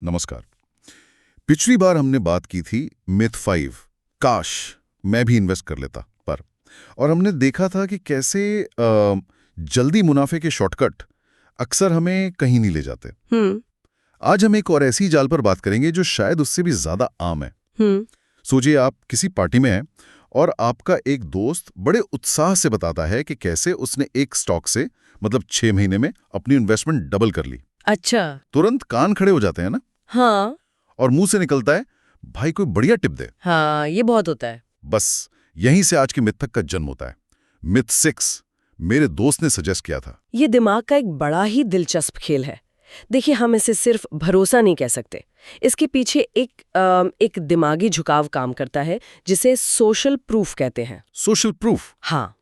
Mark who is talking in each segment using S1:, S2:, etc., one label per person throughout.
S1: नमस्कार। पिछली बार हमने बात की थी मिथ 5, काश मैं भी इन्वेस्ट कर लेता पर, और हमने देखा था कि कैसे जल्दी मुनाफे के शॉर्टकट अक्सर हमें कहीं नहीं ले जाते। आज हम एक और ऐसी जाल पर बात करेंगे जो शायद उससे भी ज्यादा आम है। सोचिए आप किसी पार्टी में हैं और आपका एक दोस्त बड़े उत्साह से बताता है कि कैसे उसने एक स्टॉक से मतलब 6 महीने में अपनी इन्वेस्टमेंट डबल कर ली।
S2: अच्छा।
S1: तुरंत कान खड़े हो जाते हैं ना।
S2: हाँ।
S1: और मुंह से निकलता है, भाई कोई बढ़िया टिप दे।
S2: हाँ, ये बहुत होता है।
S1: बस यहीं से आज की मिथक का जन्म होता है। मिथ 6 मेरे दोस्त ने सजेस्ट किया था।
S2: ये दिमाग का एक बड़ा ही दिलचस्प खेल है। देखिए, हम इसे सिर्फ भरोसा नहीं कह सकते। इसके पीछे एक दिमागी झुकाव काम करता है जिसे सोशल प्रूफ कहते हैं।
S1: Social proof?
S2: हाँ।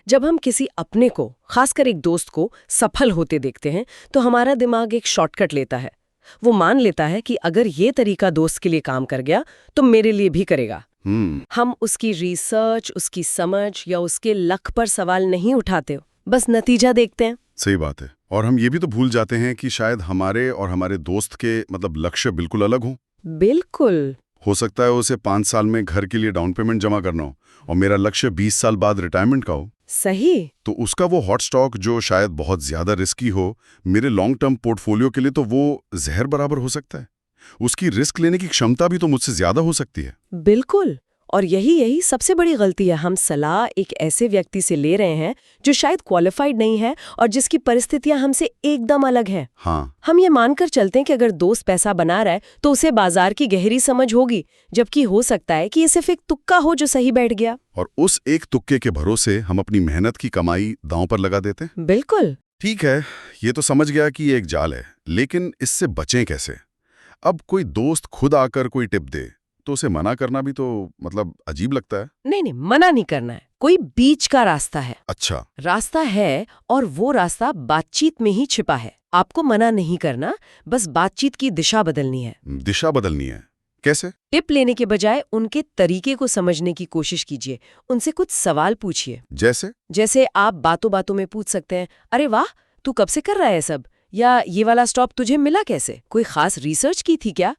S2: जब हम किसी अपने को, खासकर एक दोस्त को, सफल होते देखते हैं तो हमारा दिमाग एक शॉर्टकट लेता है। वो मान लेता है कि अगर ये तरीका दोस्त के लिए काम कर गया तो मेरे लिए भी करेगा। हम उसकी रिसर्च, उसकी समझ या उसके लक पर सवाल नहीं उठाते, बस नतीजा देखते हैं।
S1: सही बात है। और हम ये भी तो भूल जाते हैं कि शायद हमारे और हमारे दोस्त के मतलब लक्ष्य बिल्कुल अलग हों।
S2: बिल्कुल।
S1: हो सकता है उसे 5 साल में घर के लिए डाउन पेमेंट जमा करना हो और मेरा लक्ष्य 20 साल बाद रिटायरमेंट का हो।
S2: सही।
S1: तो उसका वो हॉट स्टॉक जो शायद बहुत ज्यादा रिस्की हो, मेरे लॉन्ग टर्म पोर्टफोलियो के लिए तो वो जहर बराबर हो सकता है। उसकी रिस्क लेने की क्षमता भी तो मुझसे ज्यादा हो सकती है।
S2: बिल्कुल। और यही सबसे बड़ी गलती है। हम सलाह एक ऐसे व्यक्ति से ले रहे हैं जो शायद क्वालिफाइड नहीं है और जिसकी परिस्थितियां हमसे एकदम अलग हैं।
S1: हाँ।
S2: हम ये मानकर चलते हैं कि अगर दोस्त पैसा बना रहा है तो उसे बाजार की गहरी समझ होगी, जबकि हो सकता है कि ये सिर्फ एक तुक्का हो जो सही बैठ गया।
S1: और उस एक तुक्के के भरोसे हम अपनी मेहनत की कमाई दांव पर लगा देते हैं।
S2: बिल्कुल।
S1: ठीक है, ये तो समझ गया कि ये एक जाल है, लेकिन इससे बचें कैसे? अब कोई दोस्त खुद आकर कोई टिप दे तो उसे मना करना भी तो मतलब अजीब लगता है।
S2: नहीं, मना नहीं करना है। कोई बीच का रास्ता है।
S1: अच्छा।
S2: रास्ता है, और वो रास्ता बातचीत में ही छिपा है। आपको मना नहीं करना, बस बातचीत की दिशा बदलनी है।
S1: दिशा बदलनी है? कैसे?
S2: टिप लेने के बजाय उनके तरीके को समझने की कोशिश कीजिए। उनसे कुछ सवाल पूछिए। जैसे आप बातों बातों में पूछ सकते हैं, अरे वाह, तू कब से कर रहा है सब? या ये वाला स्टॉक तुझे मिला कैसे? कोई खास रिसर्च की थी क्या?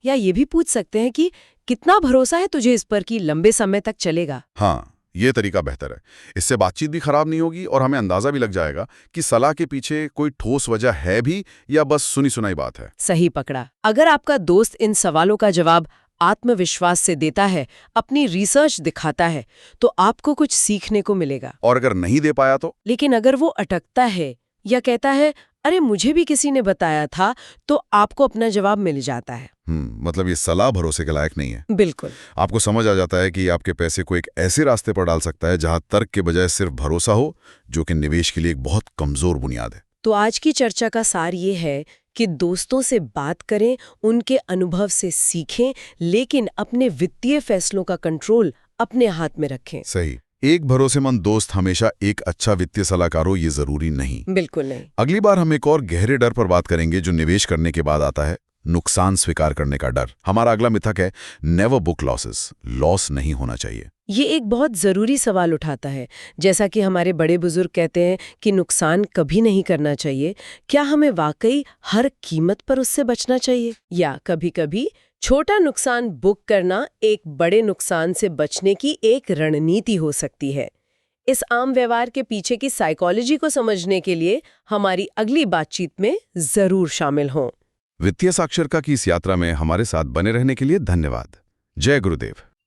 S2: या ये भी पूछ सकते हैं कि कितना भरोसा है तुझे इस पर कि लंबे समय तक चलेगा?
S1: हाँ, ये तरीका बेहतर है। इससे बातचीत भी खराब नहीं होगी और हमें अंदाजा भी लग जाएगा कि सलाह के पीछे कोई ठोस वजह है भी या बस सुनी सुनाई बात है।
S2: सही पकड़ा। अगर आपका दोस्त इन सवालों का जवाब आत्मविश्वास से देता है, अपनी रिसर्च दिखाता है, तो आपको कुछ सीखने को मिलेगा।
S1: और अगर नहीं दे पाया तो?
S2: लेकिन अगर वो अटकता है या कहता है, अरे मुझे भी किसी ने बताया था, तो आपको अपना जवाब मिल जाता है।
S1: मतलब ये सलाह भरोसे के लायक नहीं है।
S2: बिल्कुल।
S1: आपको समझ आ जाता है कि आपके पैसे को एक ऐसे रास्ते पर डाल सकता है जहां तर्क के बजाय सिर्फ भरोसा हो, जो कि निवेश के लिए एक बहुत कमजोर बुनियाद है।
S2: तो आज की चर्चा का सार ये है कि दोस्तों से बात करें, उनके अनुभव से सीखें, लेकिन अपने वित्तीय फैसलों का कंट्रोल अपने हाथ में रखें।
S1: सही। एक भरोसेमंद दोस्त हमेशा एक अच्छा वित्तीय सलाहकार हो, ये जरूरी नहीं।
S2: बिल्कुल नहीं।
S1: अगली बार हम एक और गहरे डर पर बात करेंगे जो निवेश करने के बाद आता है, नुकसान स्वीकार करने का डर। हमारा अगला मिथक है नेवर बुक लॉसेस। लॉस नहीं होना चाहिए।
S2: ये एक बहुत जरूरी सवाल उठाता है। जैसा कि हमारे बड़े बुजुर्ग कहते हैं कि नुकसान कभी नहीं करना चाहिए, क्या हमें वाकई हर कीमत पर उससे बचना चाहिए? या कभी-कभी छोटा नुकसान बुक करना एक बड़े नुकसान से बचने की एक रणनीति हो सकती है। इस आम व्यवहार के पीछे की साइकोलॉजी को समझने के लिए हमारी अगली बातचीत में जरूर शामिल हों।
S1: वित्तीय साक्षरता की इस यात्रा में हमारे साथ बने रहने के लिए धन्यवाद। जय गुरुदेव।